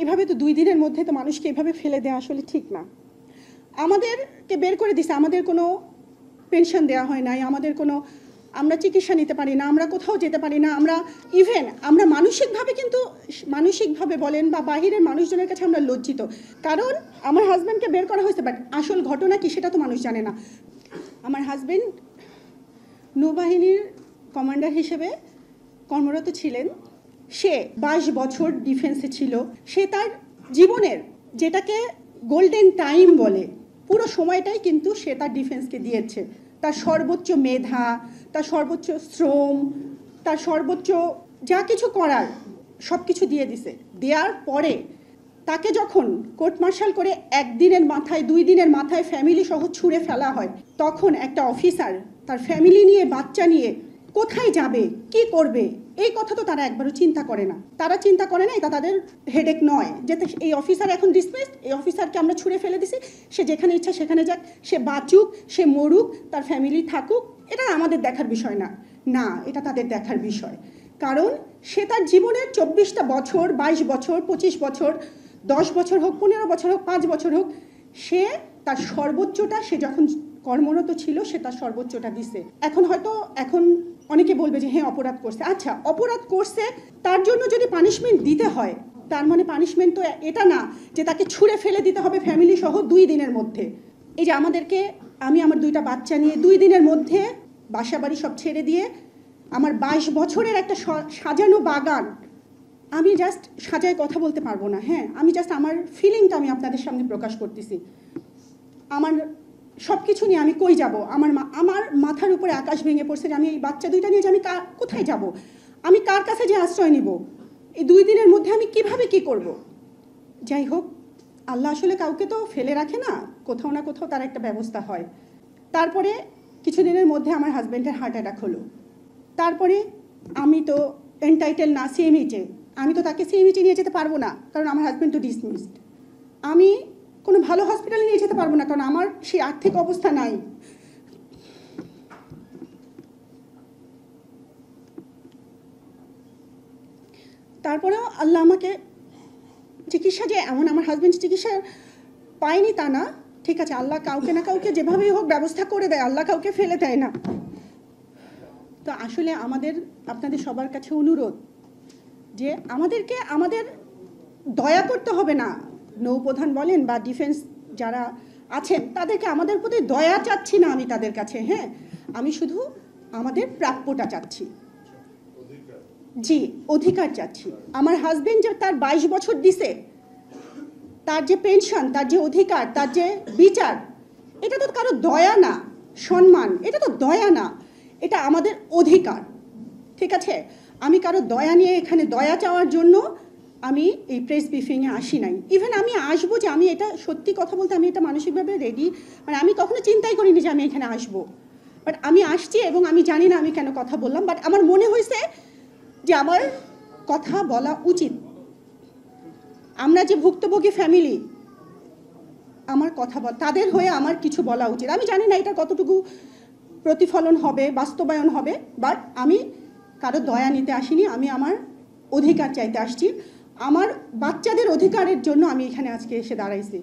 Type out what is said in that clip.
এভাবে তো 2 দিনের মধ্যে তো মানুষকে এভাবে ফেলে দেওয়া আসলে ঠিক না। আমাদেরকে বের করে দিছে, আমাদের কোনো পেনশন দেওয়া হয় নাই, আমাদের কোনো, আমরা চিকিৎসা নিতে পারি না, আমরা কোথাও যেতে পারি না, আমরা ইভেন আমরা মানসিকভাবে বলেন বা বাহিরের মানুষজনের কাছে আমরা লজ্জিত, কারণ আমার হাজব্যান্ডকে বের করা হয়েছে, বাট আসল ঘটনা কি সেটা তো মানুষ জানে না। আমার হাজব্যান্ড নৌবাহিনীর কমান্ডার হিসেবে কর্মরত ছিলেন। সে 22 বছর ডিফেন্সে ছিল। সে তার জীবনের, যেটাকে গোল্ডেন টাইম বলে, পুরো সময়টাই কিন্তু সে তার ডিফেন্সকে দিয়েছে। তার সর্বোচ্চ মেধা, তার সর্বোচ্চ শ্রম, তার সর্বোচ্চ যা কিছু করার সব কিছু দিয়ে দিছে। দেওয়ার পরে তাকে যখন কোর্ট মার্শাল করে 1 দিনের মাথায় 2 দিনের মাথায় ফ্যামিলি সহ ছুঁড়ে ফেলা হয়, তখন একটা অফিসার তার ফ্যামিলি নিয়ে, বাচ্চা নিয়ে কোথায় যাবে, কি করবে, এই কথা তো তারা একবারও চিন্তা করে না। তারা চিন্তা করে না, এটা তাদের হেডেক নয় যে এই অফিসার এখন ডিসমিসড, এই অফিসারকে আমরা ছুঁড়ে ফেলে দিছি, সে যেখানে ইচ্ছা সেখানে যাক, সে বাঁচুক, সে মরুক, তার ফ্যামিলি থাকুক, এটা আমাদের দেখার বিষয় না। না, এটা তাদের দেখার বিষয়। কারণ সে তার জীবনের 24টা বছর, 22 বছর, 25 বছর, 10 বছর হোক, 15 বছর হোক, 5 বছর হোক, সে তার সর্বোচ্চটা, সে যখন কর্মরত ছিল সে তার সর্বোচ্চটা দিছে। এখন অনেকে বলবে যে হ্যাঁ অপরাধ করছে। আচ্ছা, অপরাধ করছে, তার জন্য যদি পানিশমেন্ট দিতে হয়, তার মানে পানিশমেন্ট তো এটা না যে তাকে ছুঁড়ে ফেলে দিতে হবে ফ্যামিলি সহ 2 দিনের মধ্যে। এই যে আমাদেরকে, আমি আমার 2টা বাচ্চা নিয়ে 2 দিনের মধ্যে বাসা বাড়ি সব ছেড়ে দিয়ে, আমার 22 বছরের একটা সাজানো বাগান, আমি জাস্ট সাজায় কথা বলতে পারবো না। হ্যাঁ, আমি জাস্ট আমার ফিলিংটা আমি আপনাদের সামনে প্রকাশ করতেছি। আমার সব কিছু নিয়ে আমি কই যাব, আমার মাথার উপরে আকাশ ভেঙে পড়ছে যে আমি এই বাচ্চা 2টা নিয়ে যে আমি কোথায় যাব, আমি কার কাছে যে আশ্রয় নিব, এই 2 দিনের মধ্যে আমি কিভাবে কি করব। যাই হোক, আল্লাহ আসলে কাউকে তো ফেলে রাখে না, কোথাও না কোথাও তার একটা ব্যবস্থা হয়। তারপরে কিছুদিনের মধ্যে আমার হাজব্যান্ডের হার্ট অ্যাটাক হলো। তারপরে আমি তো এনটাইটেল না সিএমএইচে, আমি তো তাকে সিএমএইচে নিয়ে যেতে পারবো না, কারণ আমার হাজব্যান্ড তো ডিসমিসড। আমি কোনো ভালো হসপিটালে নিয়ে যেতে পারবো না, কারণ আমার সেই আর্থিক অবস্থা নাই। তারপরেও আল্লাহ আমাকে চিকিৎসা, যে এমন আমার হাজব্যান্ড চিকিৎসা পায়নি তা না, ঠিক আছে, আল্লাহ কাউকে না কাউকে যেভাবেই হোক ব্যবস্থা করে দেয়, আল্লাহ কাউকে ফেলে দেয় না। তো আসলে আপনাদের সবার কাছে অনুরোধ যে আমাদের দয়া করতে হবে না। নৌপ্রধান বলেন বা ডিফেন্স যারা আছেন, তাদেরকে আমাদের প্রতি দয়া চাচ্ছি না আমি তাদের কাছে। হ্যাঁ, আমি শুধু আমাদের প্রাপ্যটা চাচ্ছি। জি, অধিকার চাচ্ছি। আমার হাজবেন্ড যে তার 22 বছর দিছে, তার যে পেনশন, তার যে অধিকার, তার যে বিচার, এটা তো কারো দয়া না, সম্মান, এটা তো দয়া না, এটা আমাদের অধিকার। ঠিক আছে, আমি কারো দয়া নিয়ে এখানে দয়া চাওয়ার জন্য আমি এই প্রেস ব্রিফিংয়ে আসি নাই। ইভেন আমি আসবো, যে আমি এটা সত্যি কথা বলতে আমি এটা মানসিকভাবে রেডি, মানে আমি কখনো চিন্তাই করিনি যে আমি এখানে আসবো, বাট আমি আসছি এবং আমি জানি না আমি কেন কথা বললাম, বাট আমার মনে হয়েছে যে আমার কথা বলা উচিত। আমরা যে ভুক্তভোগী ফ্যামিলি, আমার কথা তাদের হয়ে আমার কিছু বলা উচিত। আমি জানি না এটা কতটুকু প্রতিফলন হবে, বাস্তবায়ন হবে, বাট আমি কারো দয়া নিতে আসিনি, আমি আমার অধিকার চাইতে আসছি। আমার বাচ্চাদের অধিকারের জন্য আমি এখানে আজকে এসে দাঁড়াইছি।